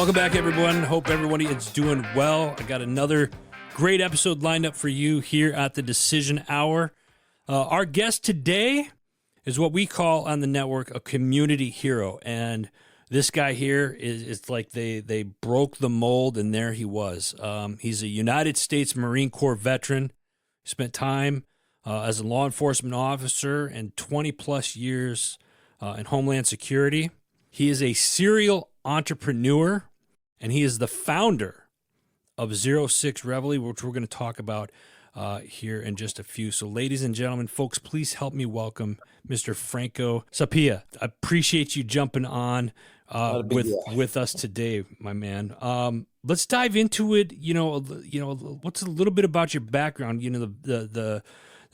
Welcome back, everyone. Hope everybody is doing well. I got another great episode lined up for you here at the Decision Hour. Our guest today is what we call on the network a community hero. And this guy here is like they broke the mold, and there he was. He's a United States Marine Corps veteran. Spent time as a law enforcement officer and 20-plus years in Homeland Security. He is a serial entrepreneur, and he is the founder of Zero Six Reveille, which we're going to talk about here in just a few. So, ladies and gentlemen, folks, please help me welcome Mr. Franco Sapia. I appreciate you jumping on with us today, my man. Let's dive into it. What's a little bit about your background? The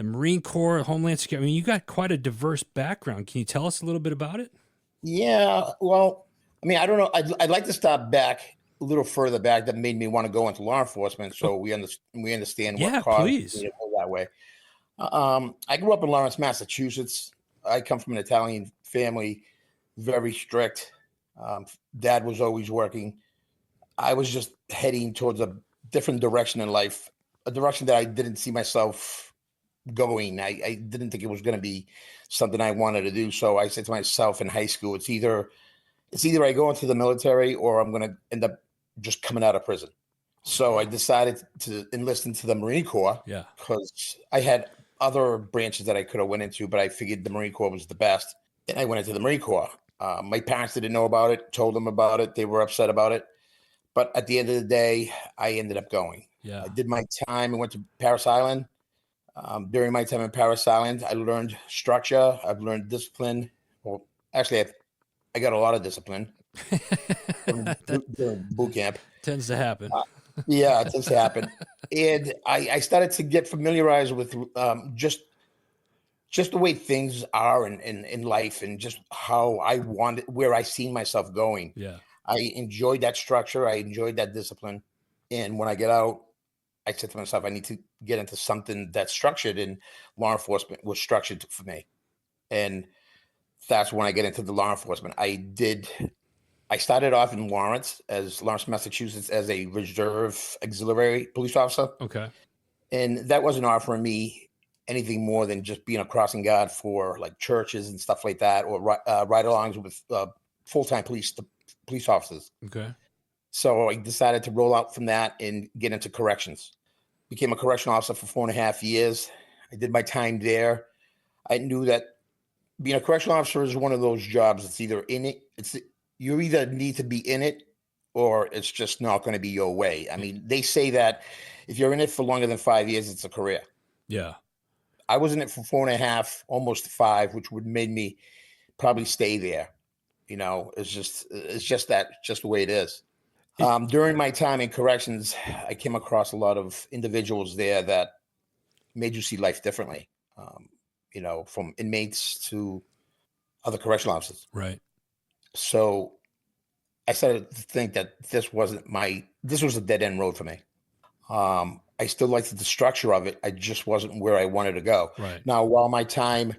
Marine Corps, Homeland Security. I mean, you got quite a diverse background. Can you tell us a little bit about it? Yeah, well, I mean, I don't know. I'd like to stop back a little further back that made me want to go into law enforcement, so we understand what caused me to go that way. I grew up in Lawrence, Massachusetts. I come from an Italian family, very strict. Dad was always working. I was just heading towards a different direction in life, a direction that I didn't see myself going. I didn't think it was going to be something I wanted to do. So I said to myself in high school, it's either I go into the military or I'm going to end up just coming out of prison. So I decided to enlist into the Marine Corps because I had other branches that I could have went into, but I figured the Marine Corps was the best. And I went into the Marine Corps. My parents didn't know about it, told them about it. They were upset about it. But at the end of the day, I ended up going. Yeah. I did my time and went to Paris Island. During my time in Paris Island, I learned structure. I've learned discipline. Well, actually, I got a lot of discipline during boot camp. Tends to happen. Yeah, it tends to happen. And I started to get familiarized with just the way things are in life and just how I wanted, where I seen myself going. Yeah. I enjoyed that structure. I enjoyed that discipline. And when I get out, I said to myself, I need to get into something that's structured, and law enforcement was structured for me. And that's when I get into the law enforcement. I started off in Lawrence, Massachusetts, as a reserve auxiliary police officer. Okay. And that wasn't offering me anything more than just being a crossing guard for like churches and stuff like that, or ride-alongs with full-time police officers. Okay. So I decided to roll out from that and get into corrections. Became a correctional officer for 4.5 years. I did my time there. I knew that being a correctional officer is one of those jobs that's either in it. You either need to be in it or it's just not going to be your way. I mean, they say that if you're in it for longer than 5 years, it's a career. Yeah. I was in it for 4.5, almost 5, which would make me probably stay there. It's just the way it is. During my time in corrections, I came across a lot of individuals there that made you see life differently. From inmates to other correctional officers. Right. So I started to think that this was a dead end road for me. I still liked the structure of it. I just wasn't where I wanted to go. Right. Now, while my time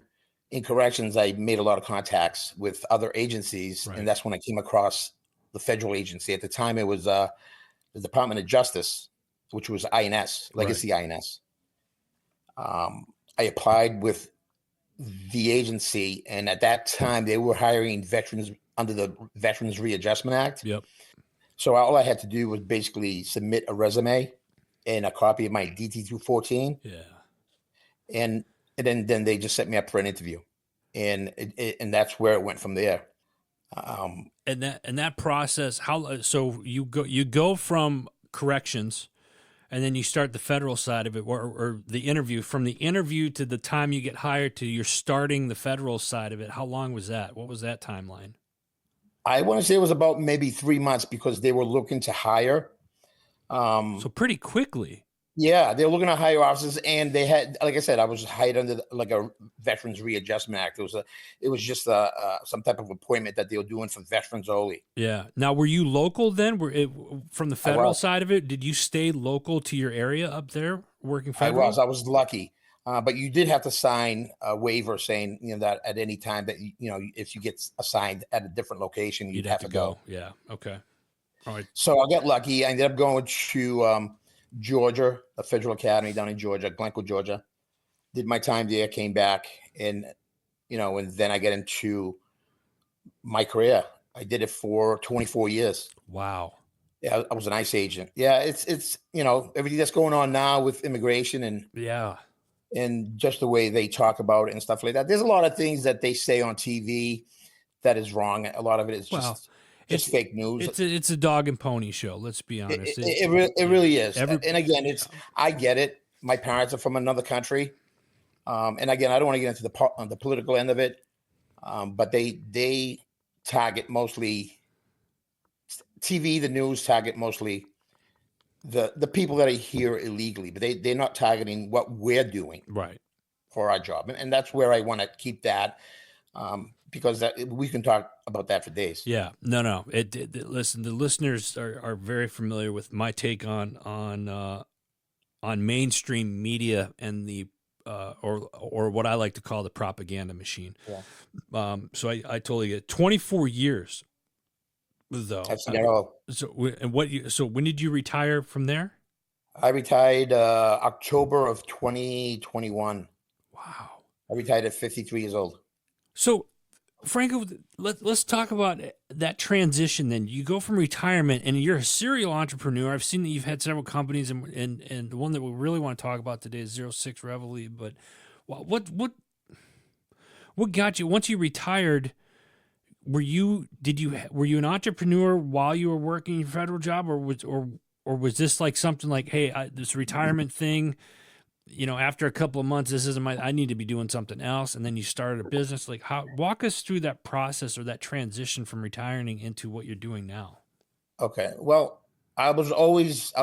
in corrections, I made a lot of contacts with other agencies. Right. And that's when I came across the federal agency. At the time, it was the Department of Justice, which was INS, Legacy INS. I applied with the agency, and at that time, they were hiring veterans under the Veterans Readjustment Act. Yep. So all I had to do was basically submit a resume and a copy of my DT-214. Yeah. And then they just set me up for an interview, and that's where it went from there. And that process, so you go from corrections, and then you start the federal side of it, or the interview. From the interview to the time you get hired to you're starting the federal side of it, how long was that? What was that timeline? I want to say it was about maybe 3 months because they were looking to hire. So pretty quickly. Yeah, they were looking to hire officers, and they had, like I said, I was hired under like a Veterans Readjustment Act. It was just some type of appointment that they were doing for veterans only. Yeah. Now, were you local then? From the federal side of it, did you stay local to your area up there working federal? I was lucky, but you did have to sign a waiver saying that at any time that if you get assigned at a different location, you'd have to go. Yeah. Okay. All right. So I got lucky. I ended up going to Georgia, a federal academy down in Georgia, Glencoe, Georgia. Did my time there, came back, and and then I get into my career. I did it for 24 years. Wow. Yeah, I was an ICE agent. Yeah, it's everything that's going on now with immigration and just the way they talk about it and stuff like that. There's a lot of things that they say on TV that is wrong. A lot of it is just fake news. It's a dog and pony show. Let's be honest. It really is. And again, I get it. My parents are from another country, and again, I don't want to get into the political end of it, but they target mostly TV, the news target mostly the people that are here illegally, but they're not targeting what we're doing for our job, and that's where I want to keep that. Because we can talk about that for days. Yeah, no. Listen, the listeners are very familiar with my take on mainstream media and the or what I like to call the propaganda machine. Yeah. So I totally get it. 24 years though. I've seen it all. So when did you retire from there? I retired October of 2021. Wow. I retired at 53 years old. So, Franco, let's talk about that transition then. You go from retirement and you're a serial entrepreneur. I've seen that you've had several companies, and the one that we really want to talk about today is 06 Reveille. But what got you once you retired? Were you an entrepreneur while you were working your federal job, or was this like something like, hey, this retirement thing? After a couple of months, this isn't I need to be doing something else. And then you started a business. Like, walk us through that process or that transition from retiring into what you're doing now. Okay. Well, I was always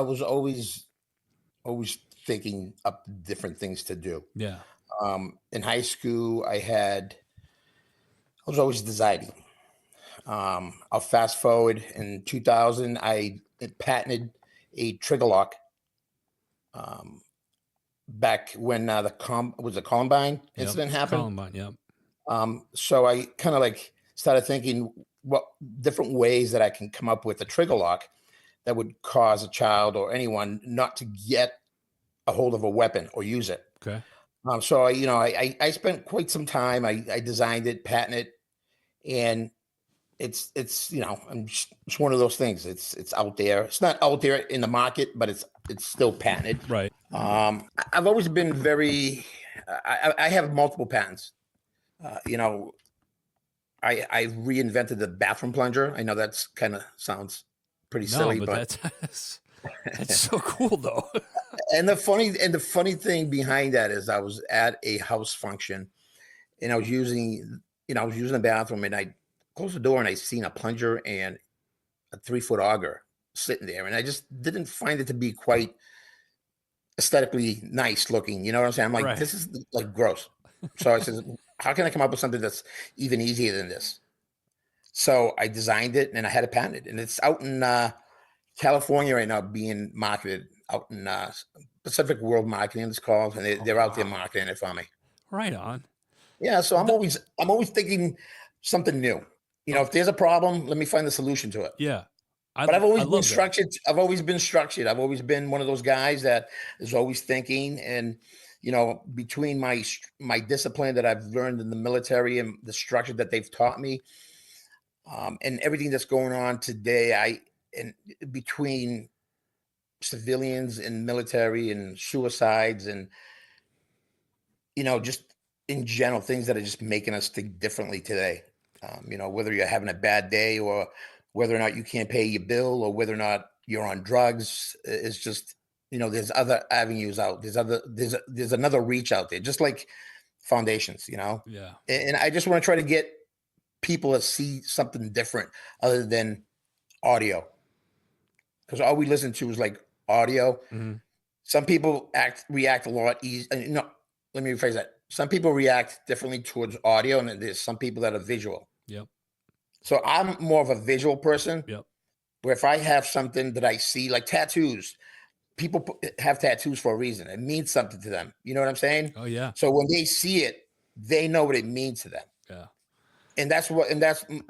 thinking up different things to do. Yeah. In high school, I was always designing. I'll fast forward in 2000, I patented a trigger lock. Back when the Columbine incident happened. Columbine, yeah. So I kind of started thinking what different ways that I can come up with a trigger lock that would cause a child or anyone not to get a hold of a weapon or use it. Okay. So I spent quite some time. I designed it, patented it, and it's one of those things. It's out there. It's not out there in the market, but it's still patented. Right. I've always been very. I have multiple patents. I reinvented the bathroom plunger. I know that's kind of sounds pretty silly, but that's so cool though. And the funny thing behind that is I was at a house function, and I was using the bathroom, and I closed the door and I seen a plunger and a 3-foot auger sitting there, and I just didn't find it to be quite aesthetically nice looking. You know what I'm saying? I'm like, This is gross. So I said, how can I come up with something that's even easier than this? So I designed it and I had it patented, and it's out in California right now being marketed out in Pacific World Marketing, it's called, and they're out there marketing it for me. Right on. Yeah. So I'm always thinking something new. If there's a problem, let me find the solution to it. Yeah. But I've always been structured. I've always been structured. I've always been one of those guys that is always thinking. And, between my discipline that I've learned in the military and the structure that they've taught me, and everything that's going on today, between civilians and military and suicides and, just in general, things that are just making us think differently today. Whether you're having a bad day or whether or not you can't pay your bill or whether or not you're on drugs, it's just, there's other avenues out. There's another reach out there, just like foundations, Yeah. And I just want to try to get people to see something different other than audio. Because all we listen to is audio. Mm-hmm. Some people react a lot easy. No, let me rephrase that. Some people react differently towards audio, and there's some people that are visual. Yep. So I'm more of a visual person. Yep. Where if I have something that I see, like tattoos, people have tattoos for a reason. It means something to them. You know what I'm saying? Oh yeah. So when they see it, they know what it means to them. Yeah. And that's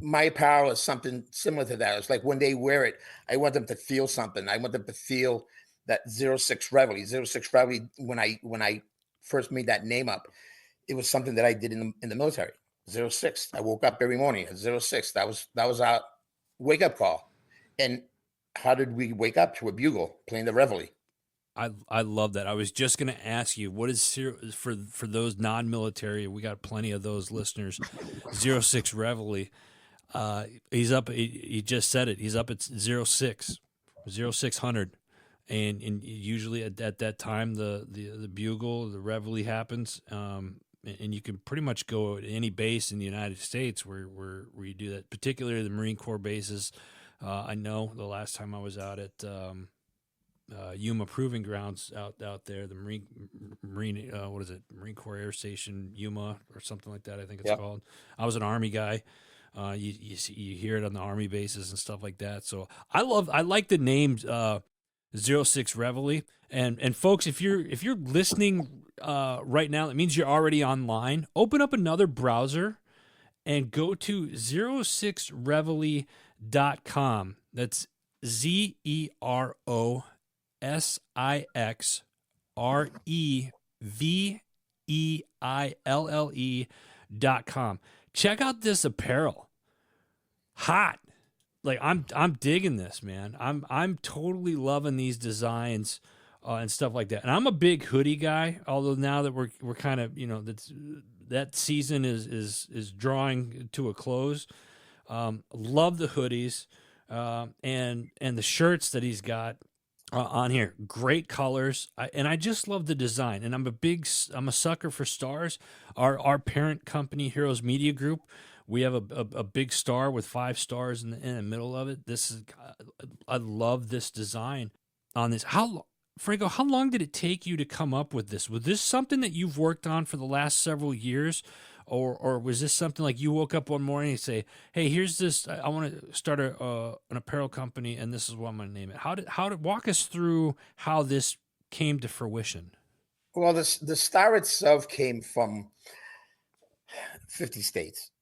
my apparel is something similar to that. It's like when they wear it, I want them to feel something. I want them to feel that 06 Reveille. 06 Reveille, when I first made that name up, it was something that I did in the military. 06. I woke up every morning at 06. That was our wake up call. And how did we wake up? To a bugle playing the Reveille. I love that. I was just going to ask you, what is for those non-military? We got plenty of those listeners. 06 Reveille. He's up. He just said it. He's up at 06 and usually at that time the bugle, the Reveille happens. And you can pretty much go to any base in the United States where you do that, particularly the Marine Corps bases. I know the last time I was out at Yuma Proving Grounds out there, the Marine what is it, Marine Corps Air Station Yuma or something like that, I think it's called. I was an Army guy. You hear it on the Army bases and stuff like that. So I like the name 06 Reveille. And folks, if you're listening right now, that means you're already online. Open up another browser and go to 06reveille.com. That's ZeroSixReveille.com. Check out this apparel. Hot. Like I'm digging this, man. I'm totally loving these designs and stuff like that. And I'm a big hoodie guy, although now that we're kind of, that season is drawing to a close. Love the hoodies and the shirts that he's got on here. Great colors. And I just love the design. And I'm a sucker for stars. Our parent company, Heroes Media Group, we have a big star with 5 stars in the middle of it. I love this design on this. Franco, how long did it take you to come up with this? Was this something that you've worked on for the last several years? Or was this something like you woke up one morning and say, hey, here's this, I want to start an apparel company and this is what I'm going to name it. How did walk us through how this came to fruition? Well, the star itself came from 50 states.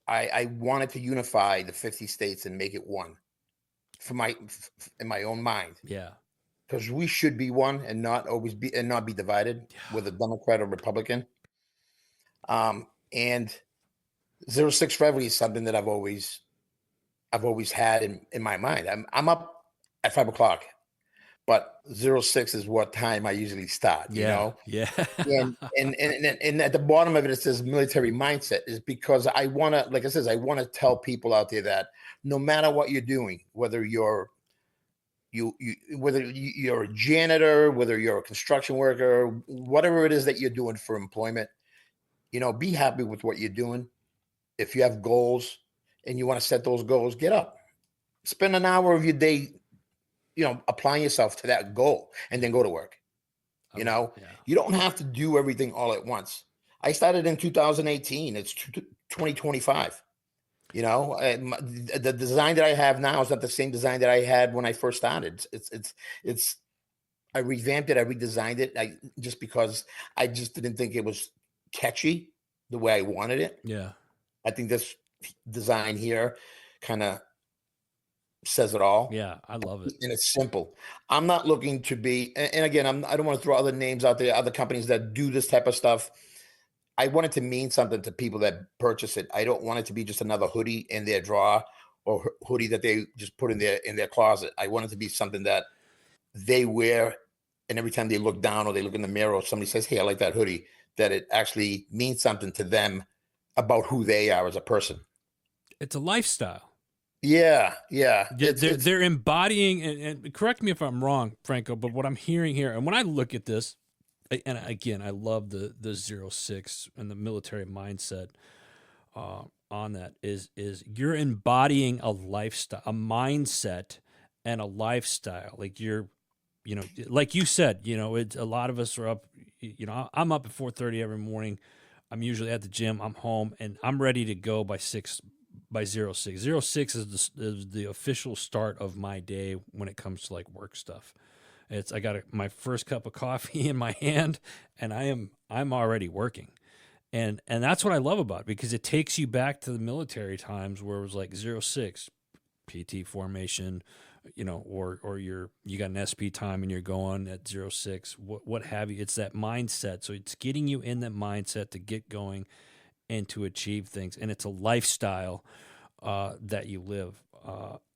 I wanted to unify the 50 states and make it one in my own mind. Yeah. Because we should be one and not be divided with a Democrat or Republican. And 06 Reveille is something that I've always had in my mind. I'm up at 5 o'clock, but 06 is what time I usually start. Yeah. and at the bottom of it says military mindset, is because I want to, like I said, I want to tell people out there that no matter what you're doing, whether you're a janitor, whether you're a construction worker, whatever it is that you're doing for employment, be happy with what you're doing. If you have goals and you want to set those goals, get up, spend an hour of your day, applying yourself to that goal, and then go to work. You don't have to do everything all at once. I started in 2018. It's 2025. The design that I have now is not the same design that I had when I first started. It's I revamped it. I redesigned it. Just because I just didn't think it was catchy the way I wanted it. Yeah. I think this design here kind of says it all. Yeah, I love it. And it's simple. I'm not looking to be, and again, I don't want to throw other names out there, other companies that do this type of stuff. I want it to mean something to people that purchase it. I don't want it to be just another hoodie in their drawer or hoodie that they just put in their closet. I want it to be something that they wear, and every time they look down or they look in the mirror or somebody says, hey, I like that hoodie, that it actually means something to them about who they are as a person. It's a lifestyle. Yeah. They're embodying, and correct me if I'm wrong, Franco, but what I'm hearing here, and when I look at this, and again, I love the 06 and the military mindset on that, is you're embodying a lifestyle, a mindset, and a lifestyle. Like like you said, it's a lot of us are up. I'm up at 4:30 every morning. I'm usually at the gym. I'm home, and I'm ready to go by 6. By 06. 06 is the official start of my day when it comes to like work stuff. I got my first cup of coffee in my hand, and I'm already working. And that's what I love about it, because it takes you back to the military times where it was like 06 PT formation, or you got an SP time and you're going at 06, what have you. It's that mindset. So it's getting you in that mindset to get going and to achieve things. And it's a lifestyle that you live,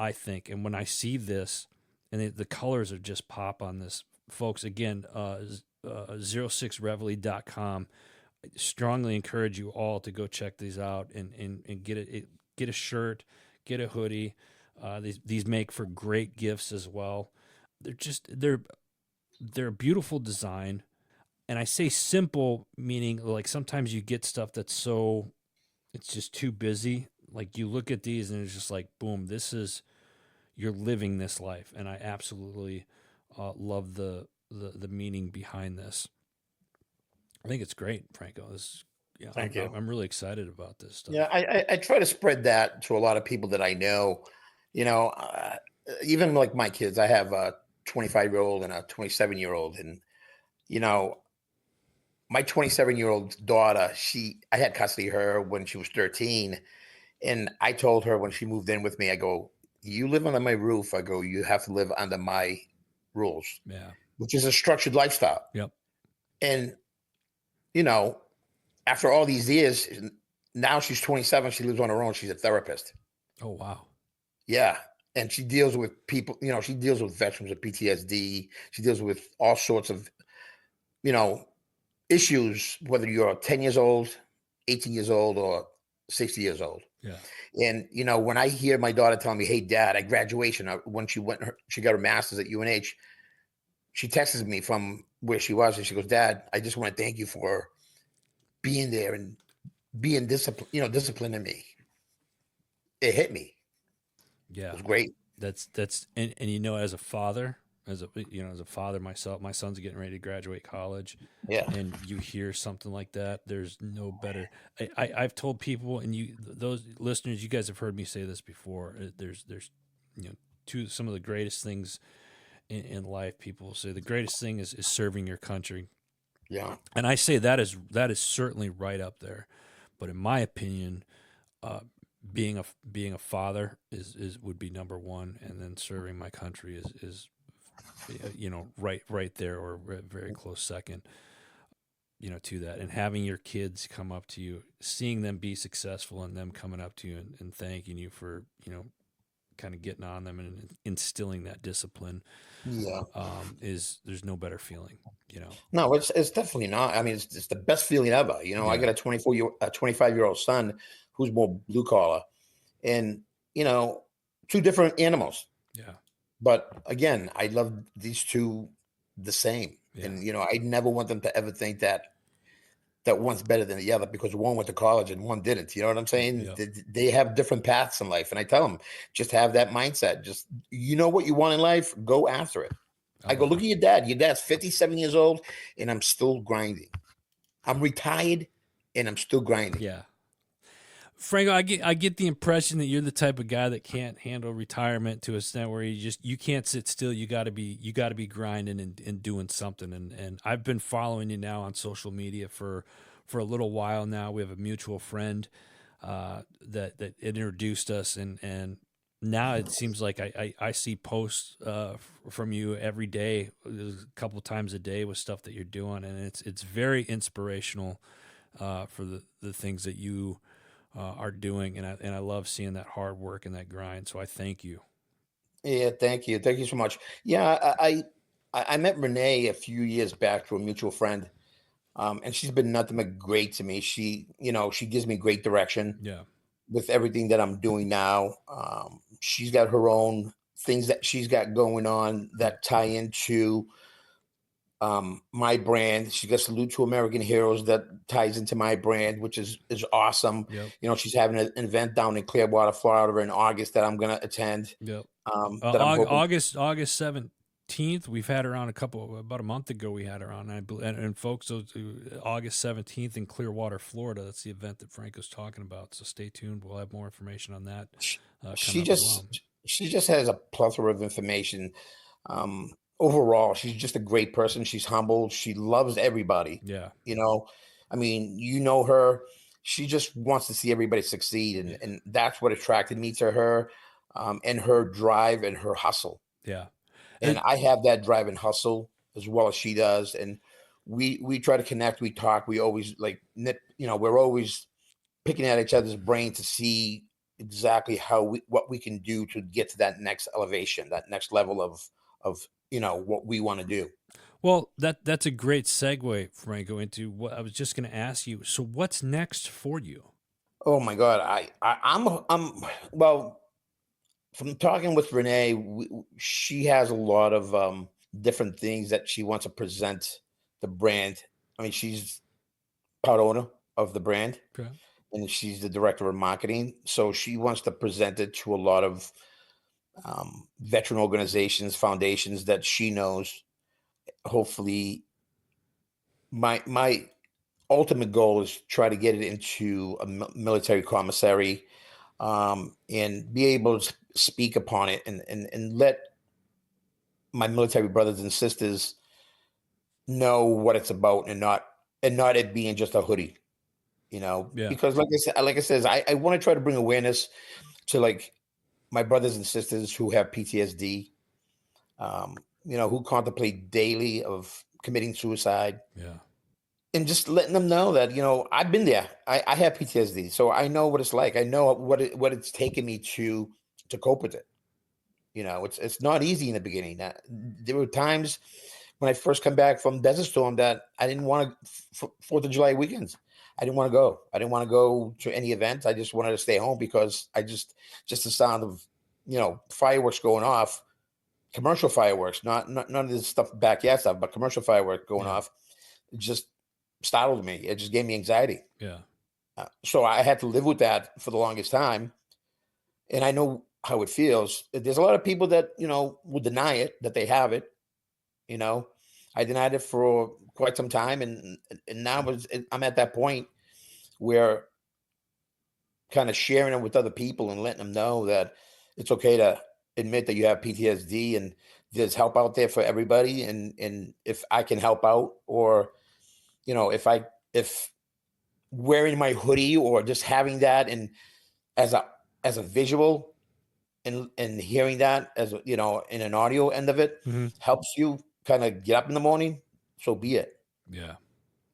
I think. And when I see this, and the colors are just pop on this, folks, again, 06reveille.com. I strongly encourage you all to go check these out and get a shirt, get a hoodie. These make for great gifts as well. They're a beautiful design. And I say simple, meaning like sometimes you get stuff that's it's just too busy. Like you look at these and it's just like, boom, you're living this life. And I absolutely love the meaning behind this. I think it's great, Franco. Thank you. I'm really excited about this stuff. Yeah, I try to spread that to a lot of people that I know. Even like my kids, I have a 25-year-old and a 27-year-old, and my 27-year-old daughter, I had custody of her when she was 13, and I told her when she moved in with me, I go, "You live under my roof." I go, "You have to live under my rules." Yeah, which is a structured lifestyle. Yep. And after all these years, now she's 27. She lives on her own. She's a therapist. Oh, wow. Yeah. And she deals with people, she deals with veterans with PTSD. She deals with all sorts of, issues, whether you're 10 years old, 18 years old, or 60 years old. Yeah. And, when I hear my daughter telling me, "Hey, Dad, at graduation, when she got her master's at UNH, she texted me from where she was, and she goes, "Dad, I just want to thank you for being there and being disciplining me." It hit me. Yeah, it was great. That's and as a father, myself, my son's getting ready to graduate college. Yeah, and you hear something like that, there's no better. I've told people, and those listeners, you guys have heard me say this before. There's some of the greatest things in life. People say the greatest thing is serving your country. Yeah. And I say that is certainly right up there. But in my opinion, being a father would be number one, and then serving my country is right there, or very close second, to that. And having your kids come up to you, seeing them be successful, and them coming up to you and thanking you for kind of getting on them and instilling that discipline. Yeah. There's no better feeling, No, it's definitely not. I mean, it's the best feeling ever. Yeah. I got a 25-year-old son who's more blue collar, and two different animals. Yeah. But again, I love these two the same. Yeah. And I never want them to ever think that one's better than the other, because one went to college and one didn't. You know what I'm saying? Yeah. They have different paths in life. And I tell them, just have that mindset. Just, what you want in life, go after it. I go, look at your dad. Your dad's 57 years old, and I'm still grinding. I'm retired, and I'm still grinding. Yeah. Franco, I get the impression that you're the type of guy that can't handle retirement to a extent where you can't sit still. You got to be grinding and doing something. And I've been following you now on social media for a little while now. We have a mutual friend that introduced us, and now it seems like I see posts from you every day, a couple of times a day, with stuff that you're doing, and it's very inspirational for the things that you are doing, and I love seeing that hard work and that grind. So I thank you. Yeah, thank you so much. Yeah, I met Renee a few years back through a mutual friend, and she's been nothing but great to me. She gives me great direction. Yeah. With everything that I'm doing now. She's got her own things that she's got going on that tie into my brand. She got Salute to American Heroes that ties into my brand, which is awesome. Yep. She's having an event down in Clearwater, Florida in August that I'm going to attend. Yep. August 17th. We've had her on about a month ago. We had her on, and folks, August 17th in Clearwater, Florida. That's the event that Franco's talking about. So stay tuned. We'll have more information on that. She just has a plethora of information. Overall, she's just a great person. She's humble. She loves everybody. Yeah. I mean, you know her. She just wants to see everybody succeed, and that's what attracted me to her, and her drive and her hustle. Yeah. And I have that drive and hustle as well as she does. And we try to connect, we talk, we always like we're always picking at each other's brain to see exactly what we can do to get to that next elevation, that next level of what we want to do. Well, that's a great segue, Franco, into what I was just going to ask you. So what's next for you? Oh my God. I'm well, from talking with Renee, she has a lot of different things that she wants to present the brand. I mean, she's part owner of the brand, okay, and she's the director of marketing. So she wants to present it to a lot of veteran organizations, foundations that she knows. Hopefully, my ultimate goal is try to get it into a military commissary, and be able to speak upon it, and let my military brothers and sisters know what it's about, and not it being just a hoodie, because like I said, I want to try to bring awareness to like my brothers and sisters who have PTSD, who contemplate daily of committing suicide. Yeah. And just letting them know that, I've been there. I have PTSD, so I know what it's like. I know what it's taken me to cope with it. It's not easy in the beginning. There were times when I first come back from Desert Storm that I didn't want to, 4th of July weekends. I didn't want to go. I didn't want to go to any events. I just wanted to stay home because just the sound of, fireworks going off, commercial fireworks, not none of this stuff, backyard stuff, but commercial fireworks going off. It just startled me. It just gave me anxiety. Yeah. So I had to live with that for the longest time. And I know how it feels. There's a lot of people that, will deny it, that they have it. I denied it for quite some time. And now I'm at that point where kind of sharing it with other people and letting them know that it's okay to admit that you have PTSD, and there's help out there for everybody. And if I can help out, or, if wearing my hoodie or just having that and as a visual, and hearing that as in an audio end of it, helps you kind of get up in the morning, so be it. Yeah.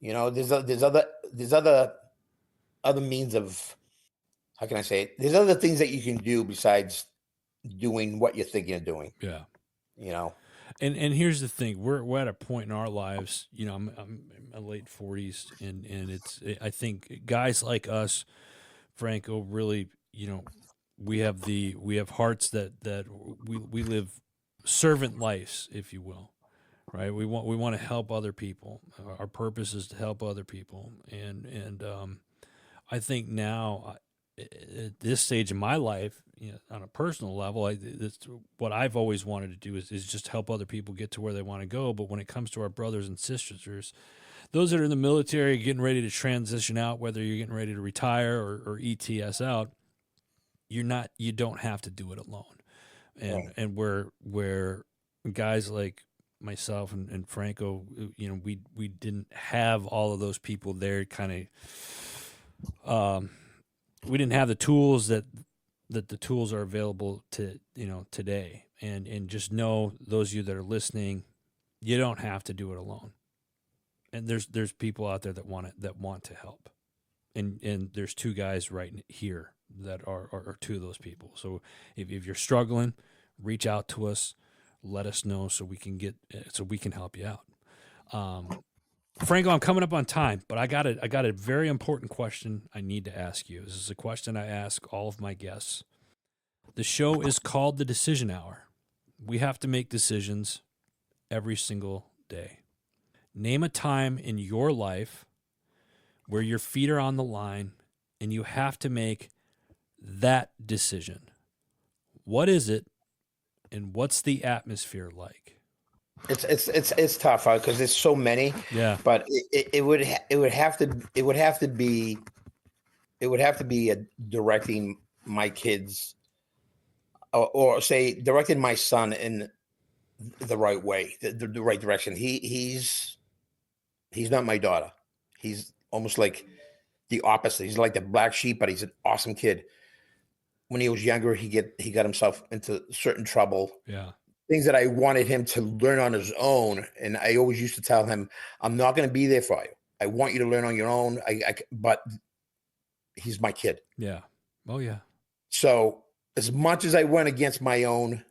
There's other means of, how can I say it? There's other things that you can do besides doing what you're thinking of doing. Yeah. And here's the thing: we're at a point in our lives. I'm in my late 40s, and I think guys like us, Franco, really, we have hearts that we live servant lives, if you will, right? We want to help other people. Our purpose is to help other people, and I think now, at this stage in my life, on a personal level, that's what I've always wanted to do is just help other people get to where they want to go. But when it comes to our brothers and sisters, those that are in the military, getting ready to transition out, whether you're getting ready to retire or ETS out, you don't have to do it alone. And where guys like myself and Franco, we didn't have all of those people there, kind of. We didn't have the tools that the tools are available to today, and just know, those of you that are listening, you don't have to do it alone. And there's people out there that want to help, and there's two guys right here that are two of those people. So if you're struggling, reach out to us, let us know so we can help you out. Franco, I'm coming up on time, but I got a very important question I need to ask you. This is a question I ask all of my guests. The show is called The Decision Hour. We have to make decisions every single day. Name a time in your life where your feet are on the line and you have to make that decision. What is it, and what's the atmosphere like? It's tough because there's so many. Yeah. But it would have to be directing my kids, or say directing my son in the right way, the right direction. He's not my daughter. He's almost like the opposite. He's like the black sheep, but he's an awesome kid. When he was younger, he got himself into certain trouble. Yeah. Things that I wanted him to learn on his own. And I always used to tell him, I'm not going to be there for you. I want you to learn on your own. But he's my kid. Yeah. Oh, yeah. So as much as I went against my own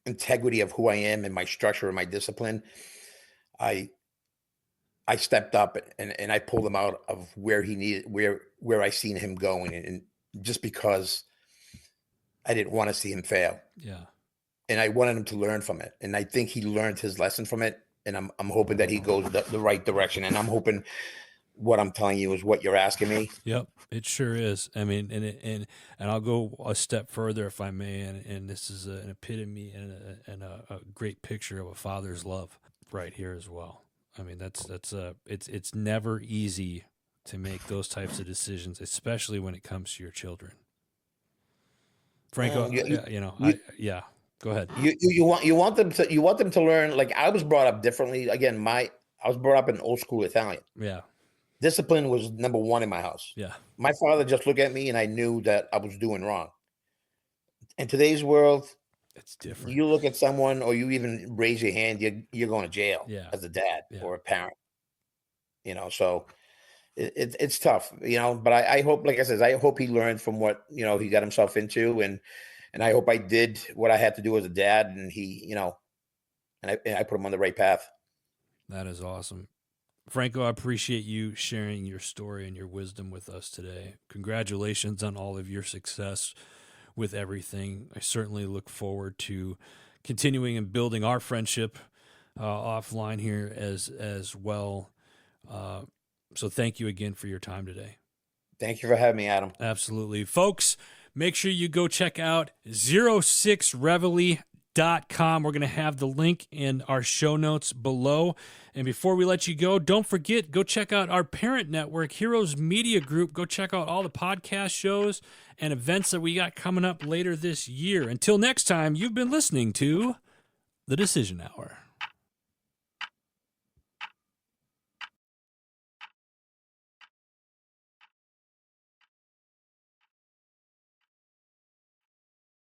integrity of who I am and my structure and my discipline, I stepped up and I pulled him out of where he needed, where I seen him going. And just because I didn't want to see him fail. Yeah. And I wanted him to learn from it. And I think he learned his lesson from it. And I'm hoping that he goes the right direction. And I'm hoping what I'm telling you is what you're asking me. Yep, it sure is. I mean, and I'll go a step further if I may. And this is an epitome and a great picture of a father's love right here as well. I mean, it's never easy to make those types of decisions, especially when it comes to your children. Franco, yeah. Go ahead. You want them to learn. Like, I was brought up differently. Again, I was brought up in old school Italian. Yeah. Discipline was number one in my house. Yeah. My father just looked at me and I knew that I was doing wrong. In today's world, it's different. You look at someone or you even raise your hand, you're going to jail as a dad or a parent. So it's tough, but I hope, like I said, I hope he learned from what, he got himself into, and I hope I did what I had to do as a dad, and he, and I put him on the right path. That is awesome. Franco, I appreciate you sharing your story and your wisdom with us today. Congratulations on all of your success with everything. I certainly look forward to continuing and building our friendship offline here as well. So thank you again for your time today. Thank you for having me, Adam. Absolutely. Folks, make sure you go check out 06reveille.com. We're going to have the link in our show notes below. And before we let you go, don't forget, go check out our parent network, Heroes Media Group. Go check out all the podcast shows and events that we got coming up later this year. Until next time, you've been listening to The Decision Hour.